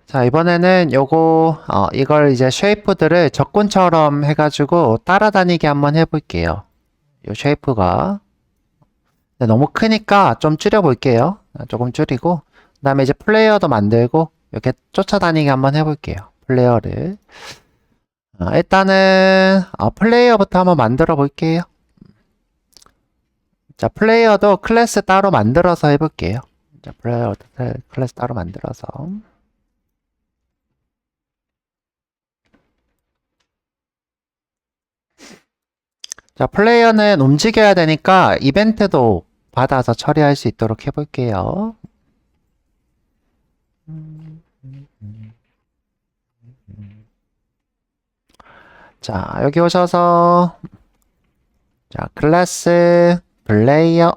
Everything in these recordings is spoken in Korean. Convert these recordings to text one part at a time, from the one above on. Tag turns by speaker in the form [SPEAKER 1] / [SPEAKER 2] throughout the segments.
[SPEAKER 1] 자, 이번에는 이걸 이제 쉐이프들을 적군처럼 해가지고 따라다니게 한번 해볼게요. 요 쉐이프가 너무 크니까 좀 줄여볼게요. 조금 줄이고, 그 다음에 이제 플레이어도 만들고, 이렇게 쫓아다니게 한번 해볼게요. 플레이어를. 일단은, 플레이어부터 한번 만들어 볼게요. 자, 플레이어도 클래스 따로 만들어서 해볼게요. 자, 플레이어도 클래스 따로 만들어서. 자, 플레이어는 움직여야 되니까 이벤트도 받아서 처리할 수 있도록 해볼게요. 자, 여기 오셔서, 자, 클래스, 플레이어.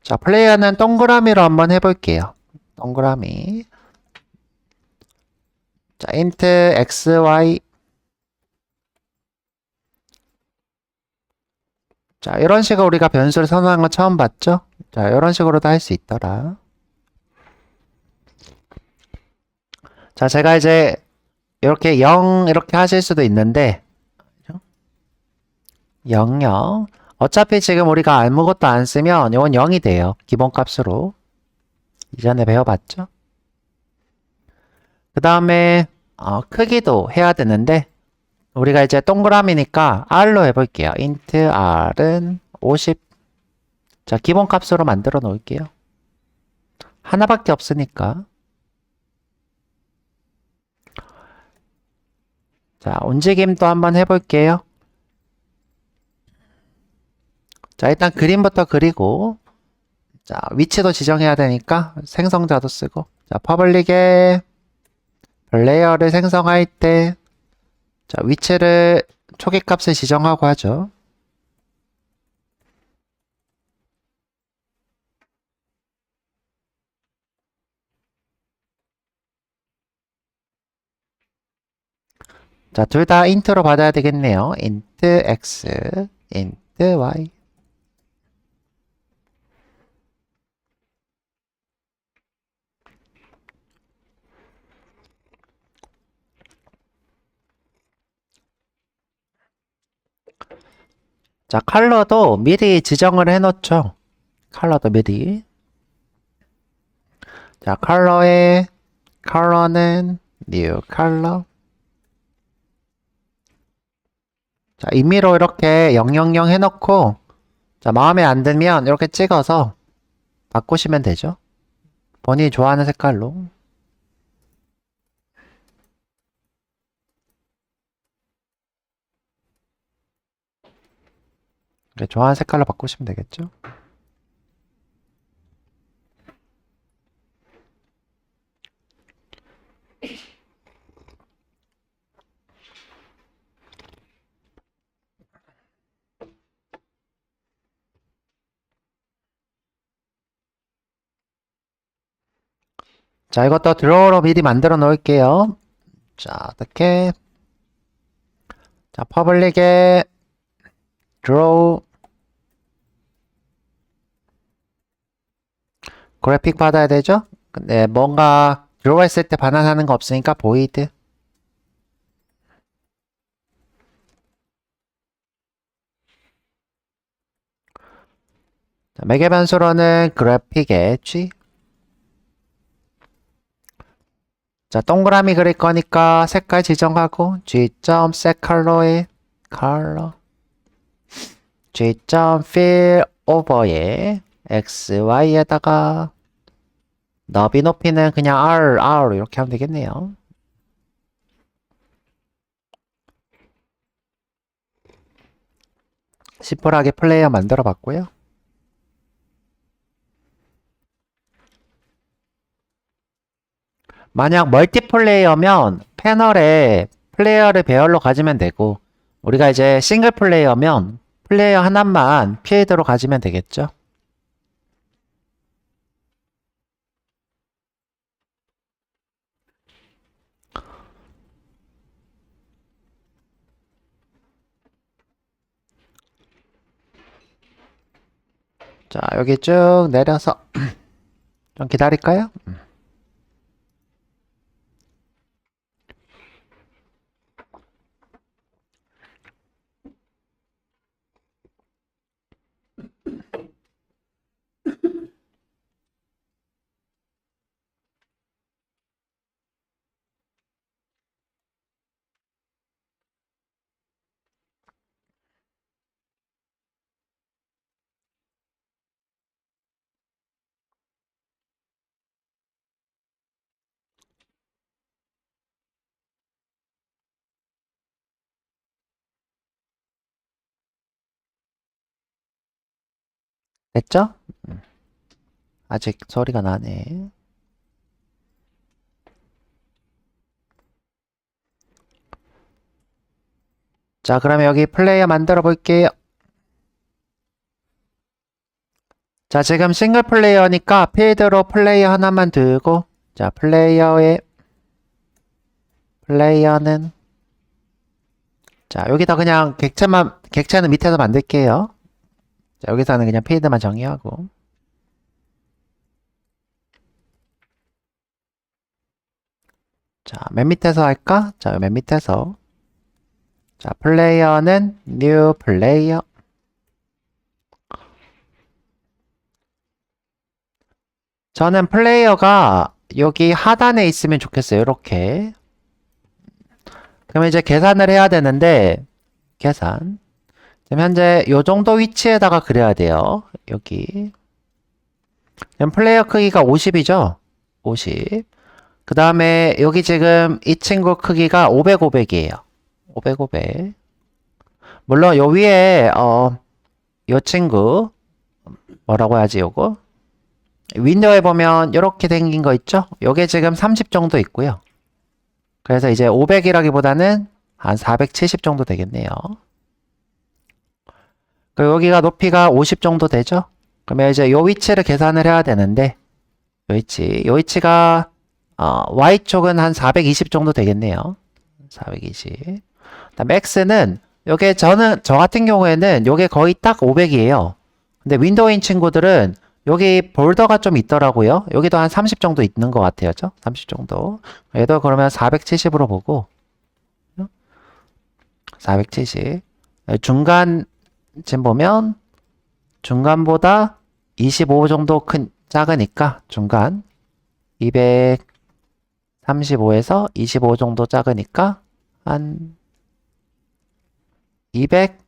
[SPEAKER 1] 자, 플레이어는 동그라미로 한번 해볼게요. 동그라미. 자, int x, y. 자, 이런 식으로 우리가 변수를 선언한 거 처음 봤죠? 자, 이런 식으로도 할 수 있더라. 자, 제가 이제 이렇게 0 이렇게 하실 수도 있는데 0, 0. 어차피 지금 우리가 아무것도 안 쓰면 이건 0이 돼요. 기본값으로. 이전에 배워봤죠? 그 다음에 크기도 해야 되는데 우리가 이제 동그라미니까 r로 해볼게요. int r은 50. 자, 기본값으로 만들어 놓을게요. 하나밖에 없으니까. 자, 움직임도 한번 해볼게요. 자, 일단 그림부터 그리고, 자, 위치도 지정해야 되니까 생성자도 쓰고, 자, 퍼블릭에 레이어를 생성할 때, 자, 위치를 초기값을 지정하고 하죠. 자, 둘 다 int로 받아야 되겠네요. int x, int y. 자, 컬러도 미리 지정을 해놓죠. 컬러도 미리. 자, 컬러는 new 컬러. 자, 임의로 이렇게 000 해놓고, 자, 마음에 안 들면 이렇게 찍어서 바꾸시면 되죠. 본인이 좋아하는 색깔로. 이렇게 좋아하는 색깔로 바꾸시면 되겠죠. 자, 이것도 드로우로 미리 만들어 놓을게요. 자, 어떻게? 자, 퍼블릭에 드로우 그래픽 받아야 되죠? 근데 뭔가 드로우 했을 때 반환하는 거 없으니까 보이드. 자, 매개 변수로는 그래픽에 G. 자, 동그라미 그릴 거니까 색깔 지정하고 G.setColor에 color. G.fillOver에 X, Y에다가 너비 높이는 그냥 R 이렇게 하면 되겠네요. 심플하게 플레이어 만들어 봤고요. 만약 멀티플레이어면 패널에 플레이어를 배열로 가지면 되고 우리가 이제 싱글 플레이어면 플레이어 하나만 필드로 가지면 되겠죠. 자, 여기 쭉 내려서 좀 기다릴까요? 됐죠? 아직 소리가 나네. 자, 그러면 여기 플레이어 만들어 볼게요. 자, 지금 싱글 플레이어니까 필드로 플레이어 하나만 두고, 자, 플레이어는, 자, 여기다 그냥 객체는 밑에서 만들게요. 자, 여기서는 그냥 필드만 정의하고. 자, 맨 밑에서 할까? 자, 맨 밑에서. 자, 플레이어는 new 플레이어. 저는 플레이어가 여기 하단에 있으면 좋겠어요. 이렇게. 그러면 이제 계산을 해야 되는데, 계산. 지금 현재 요 정도 위치에다가 그려야 돼요. 여기. 그럼 플레이어 크기가 50이죠? 50. 그 다음에 여기 지금 이 친구 크기가 500, 500이에요. 500, 500. 물론 요 위에 요 친구 뭐라고 해야지 요거? 윈도우에 보면 이렇게 생긴 거 있죠? 요게 지금 30 정도 있고요. 그래서 이제 500이라기보다는 한 470 정도 되겠네요. 그리고 여기가 높이가 50 정도 되죠? 그러면 이제 요 위치를 계산을 해야 되는데 요 위치가 Y쪽은 한 420 정도 되겠네요. 420. 그다음에 X는 요게 저 같은 경우에는 요게 거의 딱 500이에요. 근데 윈도우인 친구들은 여기 볼더가 좀 있더라고요. 여기도 한 30 정도 있는 것 같아요. 30 정도. 얘도 그러면 470으로 보고 470. 중간 지금 보면 중간보다 25 정도 작으니까 중간 235에서 25 정도 작으니까 한 200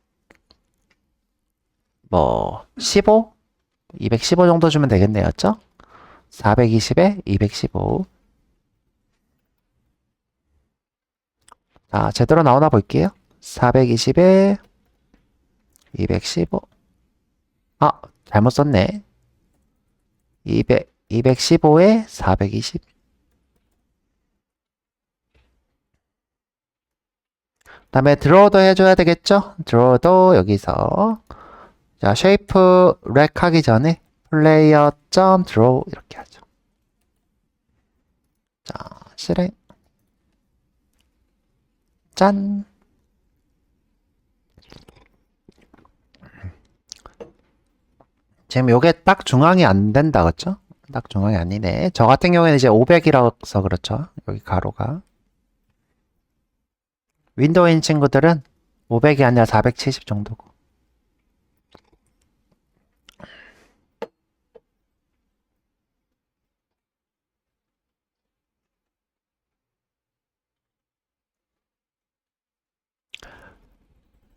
[SPEAKER 1] 15? 215 정도 주면 되겠네요. 420에 215. 자, 제대로 나오나 볼게요. 420에 215. 잘못 썼네. 215에 420. 다음에 드로우도 해줘야 되겠죠? 드로우도 여기서 자, 쉐이프 렉 하기 전에 플레이어.드로우 이렇게 하죠. 자, 실행. 짠. 지금 요게 딱 중앙이 안 된다, 그쵸? 딱 중앙이 아니네. 저 같은 경우에는 이제 500이라서 그렇죠. 여기 가로가. 윈도우인 친구들은 500이 아니라 470 정도고.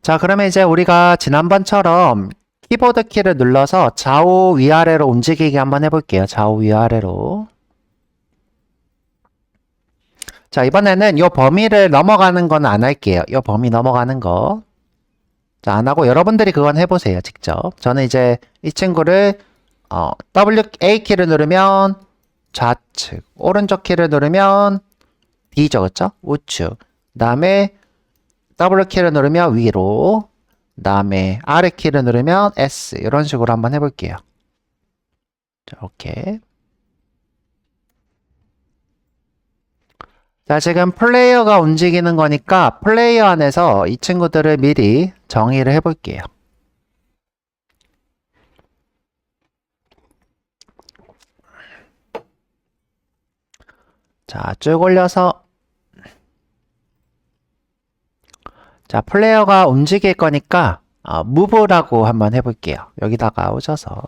[SPEAKER 1] 자, 그러면 이제 우리가 지난번처럼 키보드 키를 눌러서 좌우 위아래로 움직이게 한번 해볼게요. 좌우 위아래로. 자, 이번에는 요 범위를 넘어가는 건 안 할게요. 요 범위 넘어가는 거. 자, 안 하고 여러분들이 그건 해보세요. 직접. 저는 이제 이 친구를 WA 키를 누르면 좌측, 오른쪽 키를 누르면 D죠, 그쵸? 우측. 그 다음에 W 키를 누르면 위로, 그 다음에 R 키를 누르면 S. 이런 식으로 한번 해볼게요. 자, 이렇게. 자, 지금 플레이어가 움직이는 거니까 플레이어 안에서 이 친구들을 미리 정의를 해볼게요. 자, 쭉 올려서 자, 플레이어가 움직일 거니까 무브라고 한번 해볼게요. 여기다가 오셔서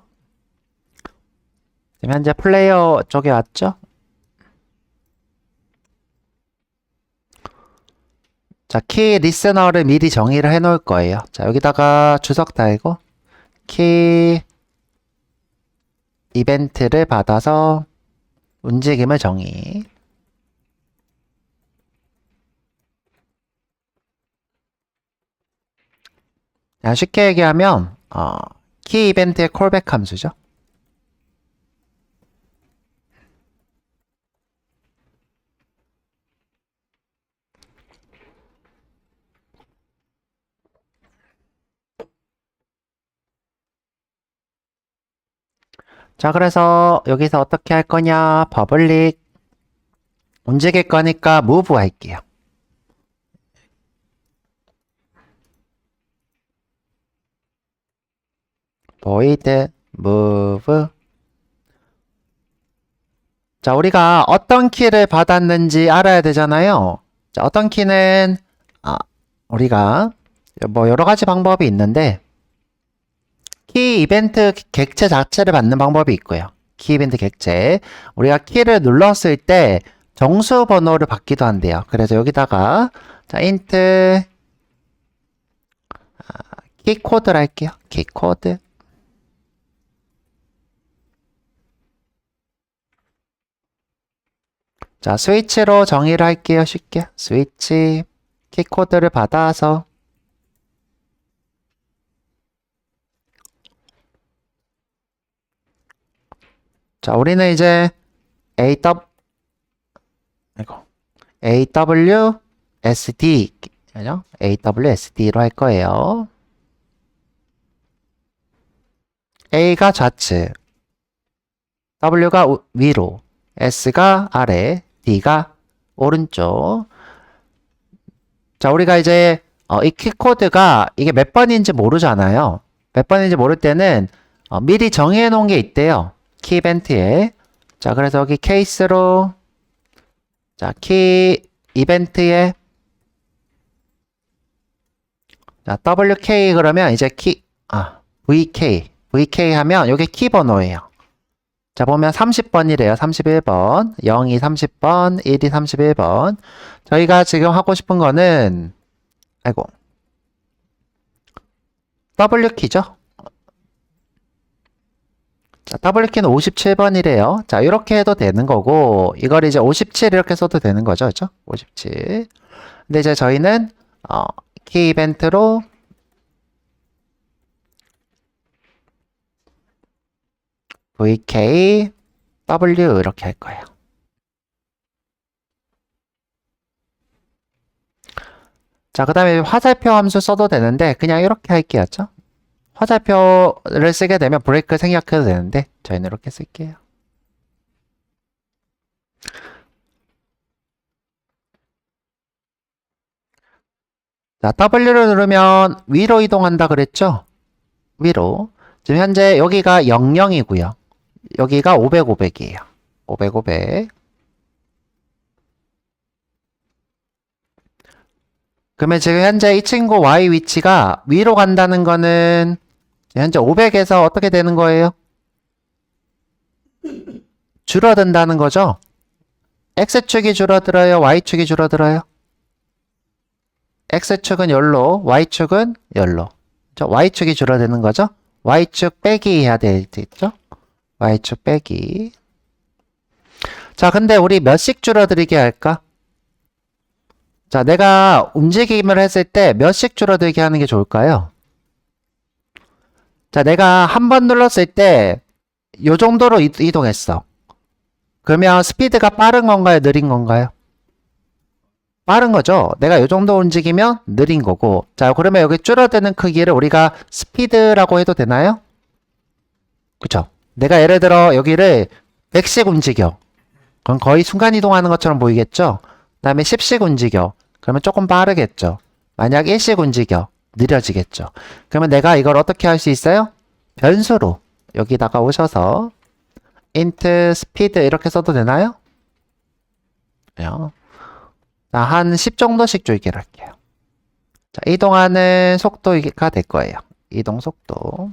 [SPEAKER 1] 지금 현재 플레이어 쪽에 왔죠? 자, 키 리스너를 미리 정의를 해 놓을 거예요. 자, 여기다가 주석 달고 키 이벤트를 받아서 움직임을 정의. 자, 쉽게 얘기하면 키 이벤트의 콜백 함수죠. 자, 그래서 여기서 어떻게 할 거냐? 퍼블릭 움직일 거니까 move 할게요. void move. 자, 우리가 어떤 키를 받았는지 알아야 되잖아요. 자, 어떤 키는 우리가 뭐 여러 가지 방법이 있는데 키 이벤트 객체 자체를 받는 방법이 있고요. 키 이벤트 객체. 우리가 키를 눌렀을 때 정수 번호를 받기도 한대요. 그래서 여기다가 자, int 키 코드를 할게요. 키 코드. 자, 스위치로 정의를 할게요. 쉽게. 스위치 키 코드를 받아서 자, 우리는 이제 AWSD 그죠? AWSD로 할 거예요. A가 좌측, W가 위로, S가 아래, D가 오른쪽. 자, 우리가 이제 이 키코드가 이게 몇 번인지 모르잖아요. 몇 번인지 모를 때는 미리 정의해 놓은 게 있대요. 키 이벤트에. 자, 그래서 여기 케이스로 자, 키 이벤트에 자, WK 그러면 이제 VK 하면 이게 키 번호예요. 자, 보면 30번이래요. 31번, 0이 30번, 1이 31번. 저희가 지금 하고 싶은 거는 W키죠? 자, W키는 57번이래요. 자, 이렇게 해도 되는 거고, 이걸 이제 57 이렇게 써도 되는 거죠. 그죠? 57. 근데 이제 저희는, 키 이벤트로, VK, W 이렇게 할 거예요. 자, 그 다음에 화살표 함수 써도 되는데, 그냥 이렇게 할게요. 그죠? 화살표를 쓰게 되면 브레이크 생략해도 되는데 저희는 이렇게 쓸게요. 자, W를 누르면 위로 이동한다 그랬죠? 위로. 지금 현재 여기가 00이고요. 여기가 500, 500이에요. 500, 500. 그러면 지금 현재 이 친구 Y 위치가 위로 간다는 거는 현재 500에서 어떻게 되는 거예요? 줄어든다는 거죠? X축이 줄어들어요? Y축이 줄어들어요? X축은 열로, Y축은 열로. Y축이 줄어드는 거죠? Y축 빼기 해야 되겠죠? Y축 빼기. 자, 근데 우리 몇씩 줄어들게 할까? 자, 내가 움직임을 했을 때 몇씩 줄어들게 하는 게 좋을까요? 자, 내가 한 번 눌렀을 때 요 정도로 이동했어. 그러면 스피드가 빠른 건가요? 느린 건가요? 빠른 거죠. 내가 요 정도 움직이면 느린 거고. 자, 그러면 여기 줄어드는 크기를 우리가 스피드라고 해도 되나요? 그쵸? 내가 예를 들어 여기를 100씩 움직여. 그럼 거의 순간 이동하는 것처럼 보이겠죠? 그 다음에 10씩 움직여. 그러면 조금 빠르겠죠? 만약 1씩 움직여. 느려지겠죠? 그러면 내가 이걸 어떻게 할 수 있어요? 변수로 여기다가 오셔서 int speed 이렇게 써도 되나요? 자, 한 10 정도씩 줄기를 할게요. 자, 이동하는 속도가 될 거예요. 이동 속도.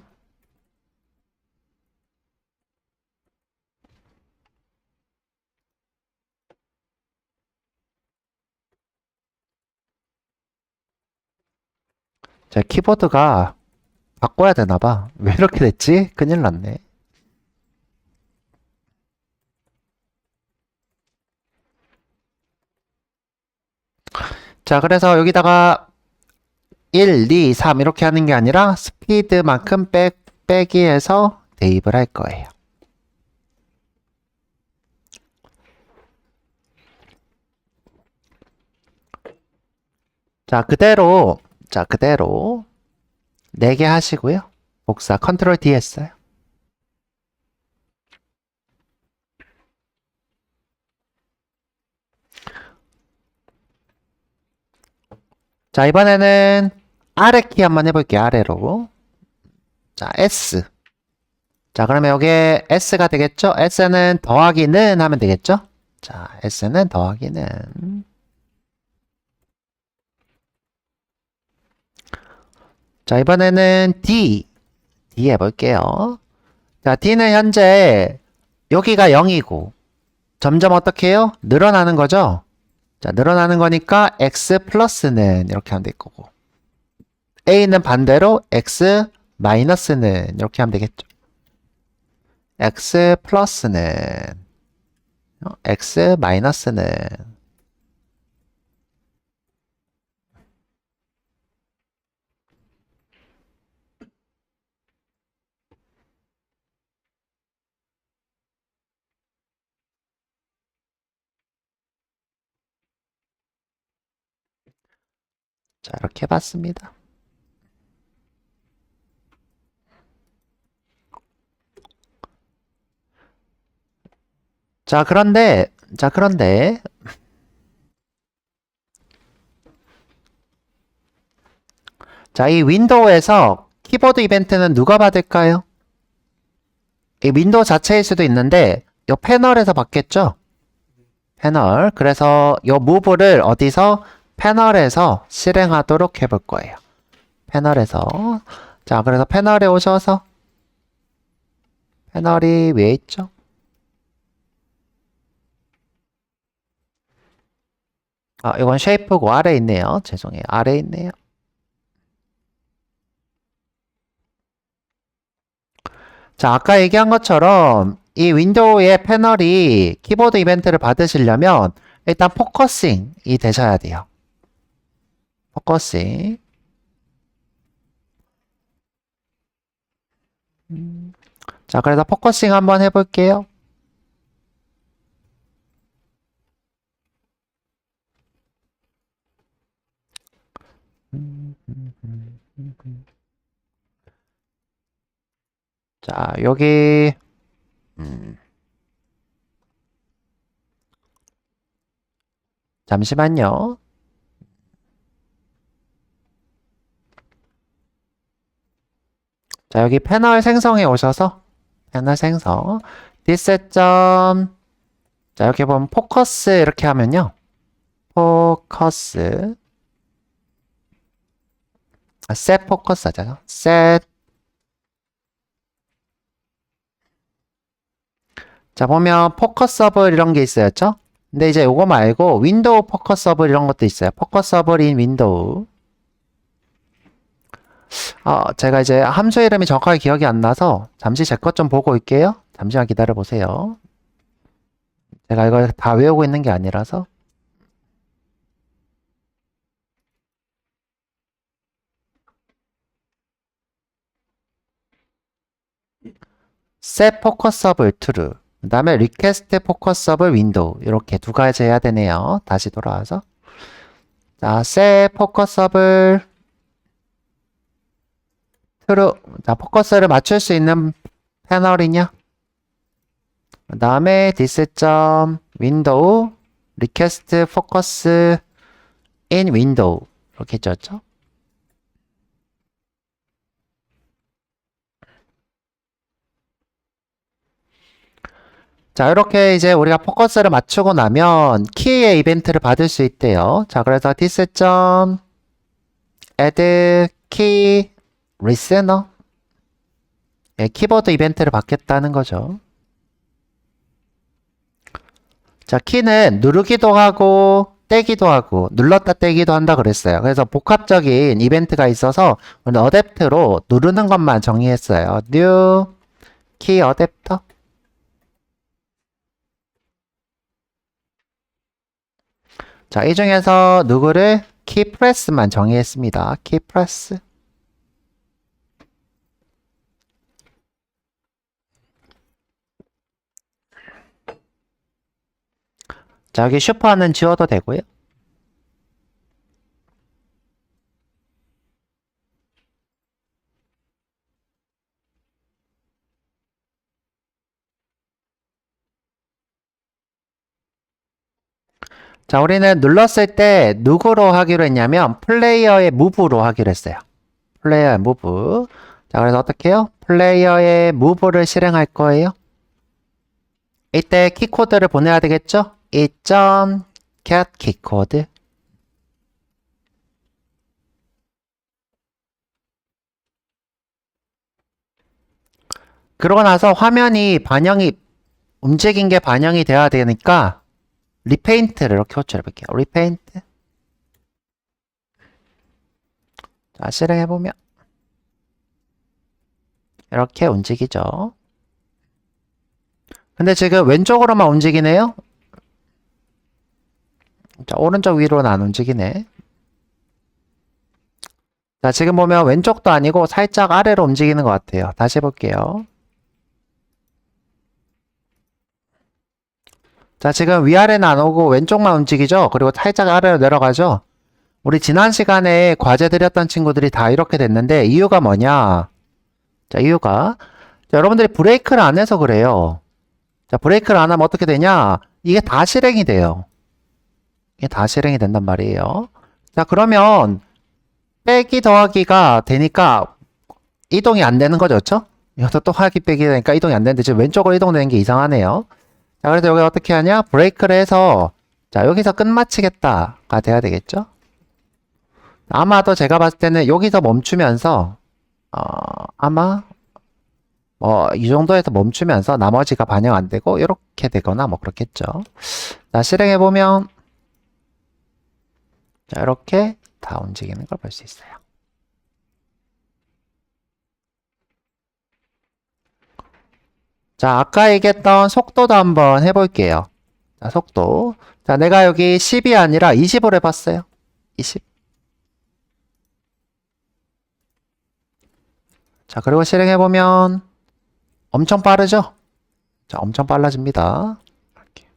[SPEAKER 1] 자, 키보드가 바꿔야 되나 봐. 왜 이렇게 됐지? 큰일 났네. 자, 그래서 여기다가 1, 2, 3 이렇게 하는 게 아니라 스피드만큼 빼기 해서 대입을 할 거예요. 자, 그대로 4개 하시고요. 복사 컨트롤 D 했어요. 자, 이번에는 아래 키 한번 해볼게요. 아래로. 자, S. 자, 그러면 여기에 S가 되겠죠? S는 더하기는 하면 되겠죠? 자, S는 더하기는. 자, 이번에는 D 해볼게요. 자, D는 현재 여기가 0이고 점점 어떻게 해요? 늘어나는 거죠? 자, 늘어나는 거니까 X 플러스는 이렇게 하면 될 거고 A는 반대로 X 마이너스는 이렇게 하면 되겠죠? X 플러스는 X 마이너스는 자, 이렇게 해봤습니다. 자, 그런데 자, 이 윈도우에서 키보드 이벤트는 누가 받을까요? 이 윈도우 자체일 수도 있는데 이 패널에서 받겠죠? 패널. 그래서 이 무브를 어디서? 패널에서 실행하도록 해볼 거예요. 패널에서. 자, 그래서 패널에 오셔서 패널이 위에 있죠? 아, 이건 쉐이프고 아래에 있네요. 죄송해요. 아래에 있네요. 자, 아까 얘기한 것처럼 이 윈도우의 패널이 키보드 이벤트를 받으시려면 일단 포커싱이 되셔야 돼요. 포커싱. 자, 그래서 포커싱 한번 해볼게요. 자, 여기 잠시만요. 자, 여기 패널 생성에 오셔서 패널 생성 디셋점 자, 이렇게 보면 포커스 이렇게 하면요. 포커스 셋 포커스 하잖아요. 셋 자, 보면 포커서블 이런 게 있어였죠? 근데 이제 요거 말고 윈도우 포커서블 이런 것도 있어요. 포커서블 인 윈도우. 제가 이제 함수 이름이 정확하게 기억이 안 나서 잠시 제 것 좀 보고 올게요. 잠시만 기다려 보세요. 제가 이걸 다 외우고 있는 게 아니라서. set 포커서블 true. 그 다음에 request 포커서블 윈도우. 이렇게 두 가지 해야 되네요. 다시 돌아와서. 자, set 포커서블 true. 자, 포커스를 맞출 수 있는 패널이냐? 그 다음에 this 윈도우 request focus in window 이렇게 했죠. 자, 이렇게 이제 우리가 포커스를 맞추고 나면 키의 이벤트를 받을 수 있대요. 자, 그래서 this.add key listener. 예, 키보드 이벤트를 받겠다는 거죠. 자, 키는 누르기도 하고 떼기도 하고 눌렀다 떼기도 한다 그랬어요. 그래서 복합적인 이벤트가 있어서 오늘 어댑트로 누르는 것만 정의했어요. new key adapter. 자, 이 중에서 누구를 키 프레스만 정의했습니다. 키 프레스. 자, 여기 슈퍼는 지워도 되고요. 자, 우리는 눌렀을 때 누구로 하기로 했냐면 플레이어의 무브로 하기로 했어요. 플레이어의 무브. 자, 그래서 어떻게 해요? 플레이어의 무브를 실행할 거예요. 이때 키코드를 보내야 되겠죠? i.get 키코드. 그러고 나서 화면이 움직인 게 반영이 돼야 되니까 리페인트를 이렇게 호출해 볼게요. 리페인트. 자, 실행해 보면 이렇게 움직이죠. 근데 지금 왼쪽으로만 움직이네요. 자, 오른쪽 위로는 안 움직이네. 자, 지금 보면 왼쪽도 아니고 살짝 아래로 움직이는 것 같아요. 다시 해볼게요. 자, 지금 위아래는 안 오고 왼쪽만 움직이죠? 그리고 살짝 아래로 내려가죠? 우리 지난 시간에 과제 드렸던 친구들이 다 이렇게 됐는데 이유가 뭐냐? 자, 이유가 자, 여러분들이 브레이크를 안 해서 그래요. 자, 브레이크를 안 하면 어떻게 되냐? 이게 다 실행이 돼요. 이게 다 실행이 된단 말이에요. 자, 그러면 빼기 더하기가 되니까 이동이 안 되는 거죠, 그렇죠? 이것도 또 하기 빼기 되니까 이동이 안 되는데 지금 왼쪽으로 이동되는 게 이상하네요. 자, 그래서 여기 어떻게 하냐? 브레이크를 해서 자, 여기서 끝마치겠다가 돼야 되겠죠? 아마도 제가 봤을 때는 여기서 멈추면서 아마 이 정도에서 멈추면서 나머지가 반영 안 되고 이렇게 되거나 뭐 그렇겠죠. 자, 실행해 보면 자, 이렇게 다 움직이는 걸 볼 수 있어요. 자, 아까 얘기했던 속도도 한번 해볼게요. 자, 속도. 자, 내가 여기 10이 아니라 20으로 해봤어요. 20. 자, 그리고 실행해보면 엄청 빠르죠? 자, 엄청 빨라집니다. 이렇게.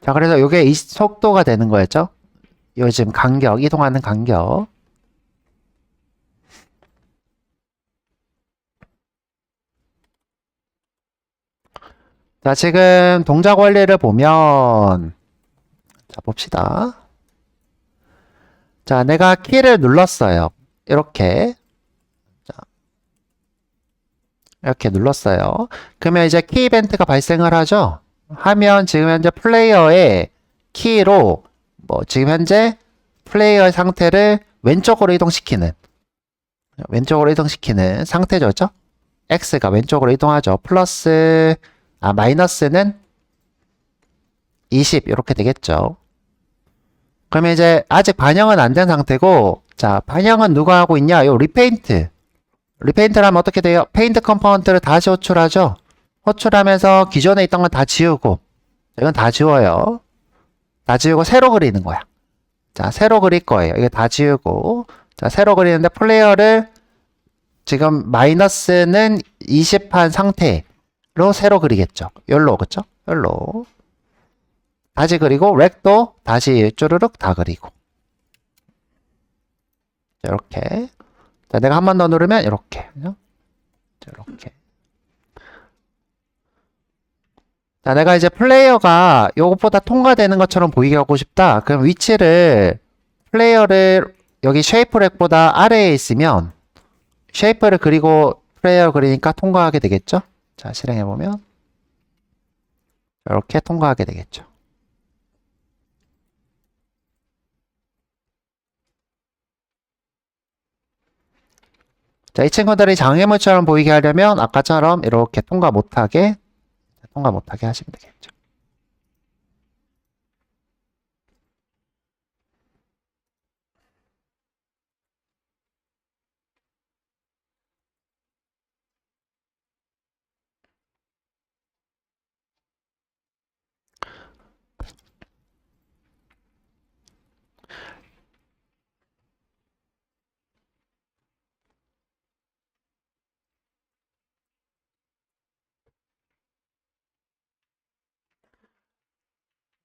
[SPEAKER 1] 자, 그래서 이게 이 속도가 되는 거였죠? 요즘 간격, 이동하는 간격. 자, 지금 동작 원리를 보면 자, 봅시다. 자, 내가 키를 눌렀어요. 이렇게. 자, 이렇게 눌렀어요. 그러면 이제 키 이벤트가 발생을 하죠. 하면 지금 현재 플레이어의 키로 지금 현재 플레이어의 상태를 왼쪽으로 이동시키는 상태죠. 그렇죠? X가 왼쪽으로 이동하죠. 마이너스는 20 이렇게 되겠죠. 그러면 이제 아직 반영은 안 된 상태고 자, 반영은 누가 하고 있냐? 요 리페인트를 하면 어떻게 돼요? 페인트 컴포넌트를 다시 호출하죠. 호출하면서 기존에 있던 건 다 지우고 이건 다 지워요. 다 지우고 새로 그리는 거야. 자, 새로 그릴 거예요. 이거 다 지우고 자, 새로 그리는데 플레이어를 지금 마이너스는 20한 상태로 새로 그리겠죠. 열로 그쵸? 열로 다시 그리고 렉도 다시 쭈르륵 다 그리고 이렇게 자, 내가 한 번 더 누르면 이렇게 이렇게 자, 내가 이제 플레이어가 요것보다 통과되는 것처럼 보이게 하고 싶다. 그럼 위치를 플레이어를 여기 쉐이프 렉보다 아래에 있으면 쉐이프를 그리고 플레이어 그리니까 통과하게 되겠죠? 자, 실행해보면 이렇게 통과하게 되겠죠. 자, 이 친구들이 장애물처럼 보이게 하려면 아까처럼 이렇게 통과 못하게 하시면 되겠죠.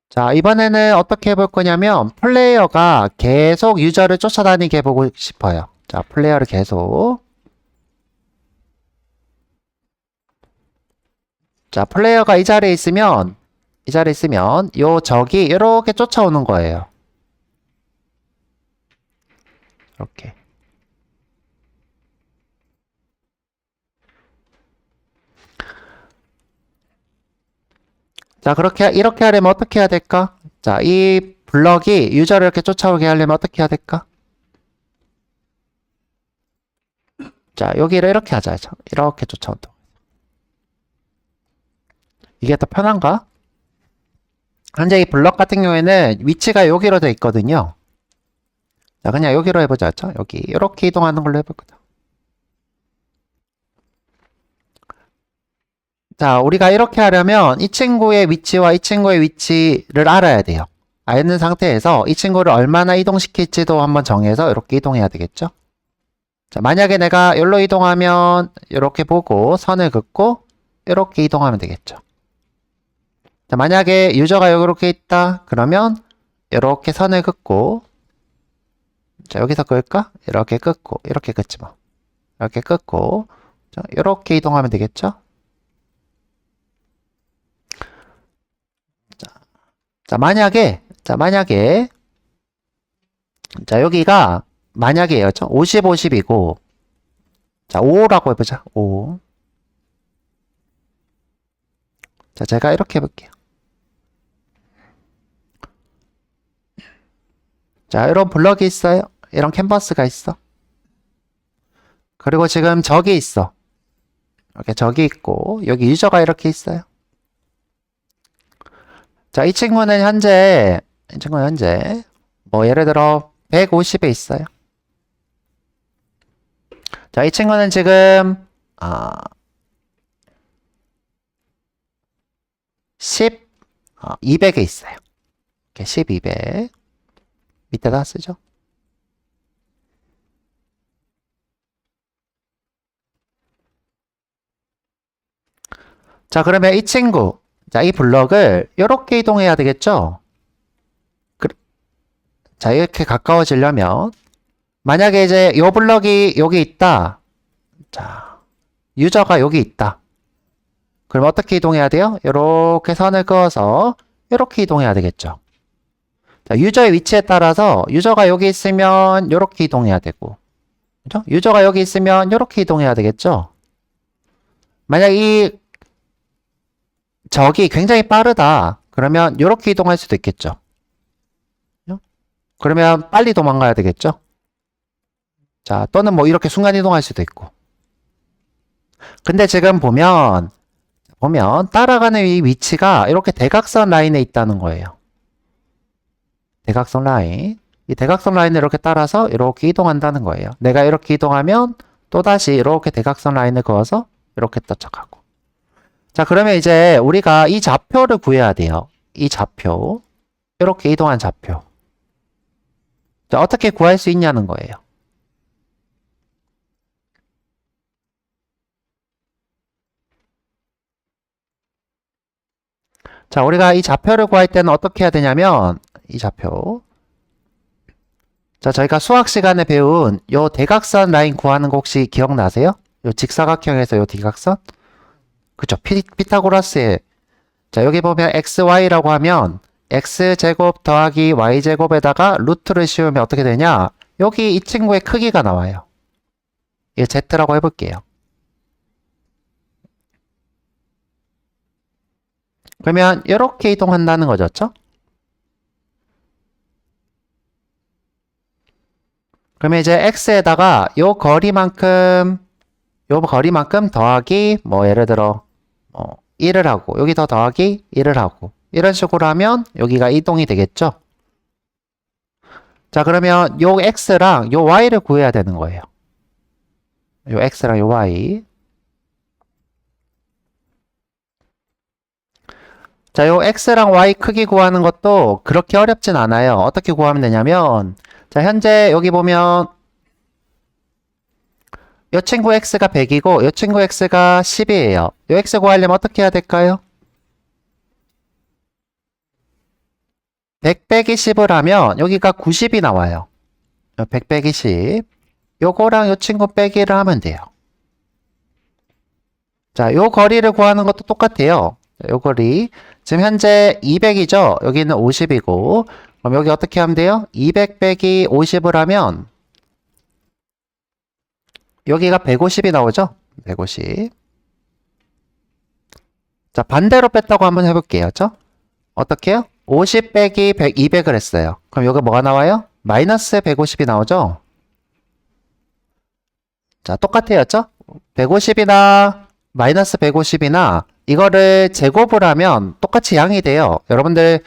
[SPEAKER 1] 자, 이번에는 어떻게 해볼 거냐면 플레이어가 계속 유저를 쫓아다니게 해보고 싶어요. 자, 플레이어를 계속. 자, 플레이어가 이 자리에 있으면 요 적이 이렇게 쫓아오는 거예요. 이렇게. 자, 이렇게 하려면 어떻게 해야 될까? 자, 이 블럭이 유저를 이렇게 쫓아오게 하려면 어떻게 해야 될까? 자, 여기를 이렇게 하자. 이렇게 쫓아온다. 이게 더 편한가? 현재 이 블럭 같은 경우에는 위치가 여기로 돼 있거든요. 자, 그냥 여기로 해보자. 여기 이렇게 이동하는 걸로 해볼 거다. 자, 우리가 이렇게 하려면 이 친구의 위치와 이 친구의 위치를 알아야 돼요. 알는 상태에서 이 친구를 얼마나 이동시킬지도 한번 정해서 이렇게 이동해야 되겠죠? 자, 만약에 내가 여기로 이동하면 이렇게 보고 선을 긋고 이렇게 이동하면 되겠죠. 자, 만약에 유저가 여기 이렇게 있다. 그러면 이렇게 선을 긋고 자, 여기서 끌까? 이렇게 긋고 이렇게 긋지 뭐. 이렇게 긋고 자, 이렇게 이동하면 되겠죠? 자, 만약에 자, 여기가 만약에요. 50, 50이고 자, 5라고 해보자. 5. 자, 제가 이렇게 해볼게요. 자, 이런 블럭이 있어요. 이런 캔버스가 있어. 그리고 지금 저기 있어. 이렇게 저기 있고 여기 유저가 이렇게 있어요. 자, 이 친구는 현재 뭐 예를 들어 150에 있어요. 자, 이 친구는 지금 10, 200에 있어요. 이렇게 10, 200 밑에다 쓰죠. 자, 그러면 이 친구 자, 이 블럭을 이렇게 이동해야 되겠죠? 자, 이렇게 가까워지려면 만약에 이제 이 블럭이 여기 있다. 자, 유저가 여기 있다. 그럼 어떻게 이동해야 돼요? 이렇게 선을 그어서 이렇게 이동해야 되겠죠. 자, 유저의 위치에 따라서 유저가 여기 있으면 이렇게 이동해야 되고 그죠? 유저가 여기 있으면 이렇게 이동해야 되겠죠. 만약 이 적이 굉장히 빠르다. 그러면 이렇게 이동할 수도 있겠죠. 그죠? 그러면 빨리 도망가야 되겠죠. 자, 또는 뭐 이렇게 순간 이동할 수도 있고. 근데 지금 보면 따라가는 이 위치가 이렇게 대각선 라인에 있다는 거예요. 대각선 라인. 이 대각선 라인을 이렇게 따라서 이렇게 이동한다는 거예요. 내가 이렇게 이동하면 또다시 이렇게 대각선 라인을 그어서 이렇게 도착하고. 자, 그러면 이제 우리가 이 좌표를 구해야 돼요. 이 좌표. 이렇게 이동한 좌표. 자, 어떻게 구할 수 있냐는 거예요. 자, 우리가 이 좌표를 구할 때는 어떻게 해야 되냐면 이 좌표. 자, 저희가 수학 시간에 배운 요 대각선 라인 구하는 거 혹시 기억나세요? 요 직사각형에서 요 대각선? 그쵸. 피타고라스의 자, 여기 보면 xy라고 하면 x제곱 더하기 y제곱에다가 루트를 씌우면 어떻게 되냐? 여기 이 친구의 크기가 나와요. 이거 Z라고 해볼게요. 그러면 이렇게 이동한다는 거죠. 그러면 이제 x에다가 요 거리만큼 더하기 뭐 예를 들어 1을 하고 여기 더 더하기 1을 하고 이런 식으로 하면 여기가 이동이 되겠죠. 자, 그러면 요 x랑 요 y를 구해야 되는 거예요. 요 x랑 요 y. 자, 요 x랑 y 크기 구하는 것도 그렇게 어렵진 않아요. 어떻게 구하면 되냐면, 자, 현재 여기 보면 요 친구 x가 100이고 요 친구 x가 10이에요. 요 x 구하려면 어떻게 해야 될까요? 100 빼기 10을 하면 여기가 90이 나와요. 100 빼기 10. 요거랑 요 친구 빼기를 하면 돼요. 자, 요 거리를 구하는 것도 똑같아요. 요 거리. 지금 현재 200이죠? 여기는 50이고. 그럼 여기 어떻게 하면 돼요? 200 빼기 50을 하면 여기가 150이 나오죠? 150. 자, 반대로 뺐다고 한번 해볼게요. 어떻게 해요? 50 빼기 100, 200을 했어요. 그럼 여기 뭐가 나와요? 마이너스 150이 나오죠? 자, 똑같아요. 150이나 마이너스 150이나 이거를 제곱을 하면 똑같이 양이 돼요. 여러분들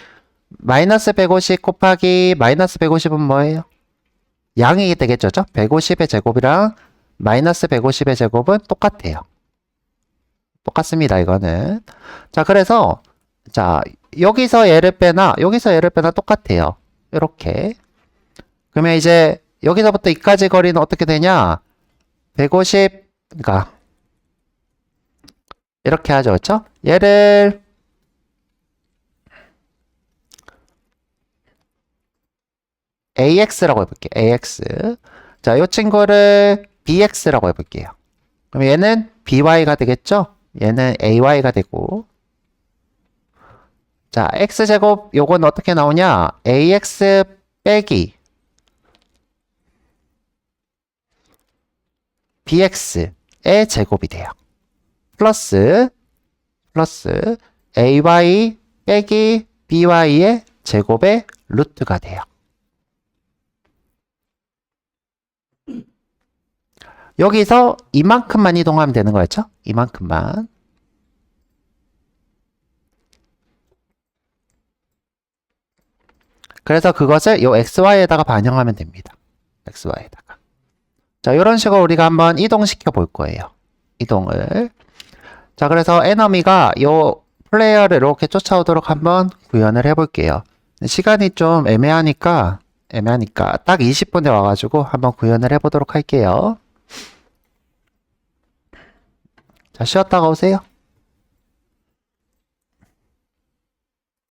[SPEAKER 1] 마이너스 150 곱하기 마이너스 150은 뭐예요? 양이 되겠죠? 150의 제곱이랑 마이너스 150의 제곱은 똑같아요. 똑같습니다. 이거는. 자, 그래서 자, 여기서 얘를 빼나 여기서 얘를 빼나 똑같아요. 이렇게. 그러면 이제 여기서부터 이까지 거리는 어떻게 되냐? 150, 그러니까 이렇게 하죠. 그렇죠? 얘를 AX라고 해볼게요. AX. 자, 이 친구를 BX라고 해볼게요. 그럼 얘는 BY가 되겠죠? 얘는 AY가 되고. 자, X제곱 요건 어떻게 나오냐? AX 빼기 BX의 제곱이 돼요. 플러스 AY 빼기 BY의 제곱의 루트가 돼요. 여기서 이만큼만 이동하면 되는 거였죠? 이만큼만. 그래서 그것을 요 XY에다가 반영하면 됩니다. XY에다가. 자, 이런 식으로 우리가 한번 이동시켜 볼 거예요. 이동을. 자, 그래서 에너미가 요 플레이어를 이렇게 쫓아오도록 한번 구현을 해 볼게요. 시간이 좀 애매하니까 딱 20분에 와가지고 한번 구현을 해 보도록 할게요. 자, 쉬었다가 오세요.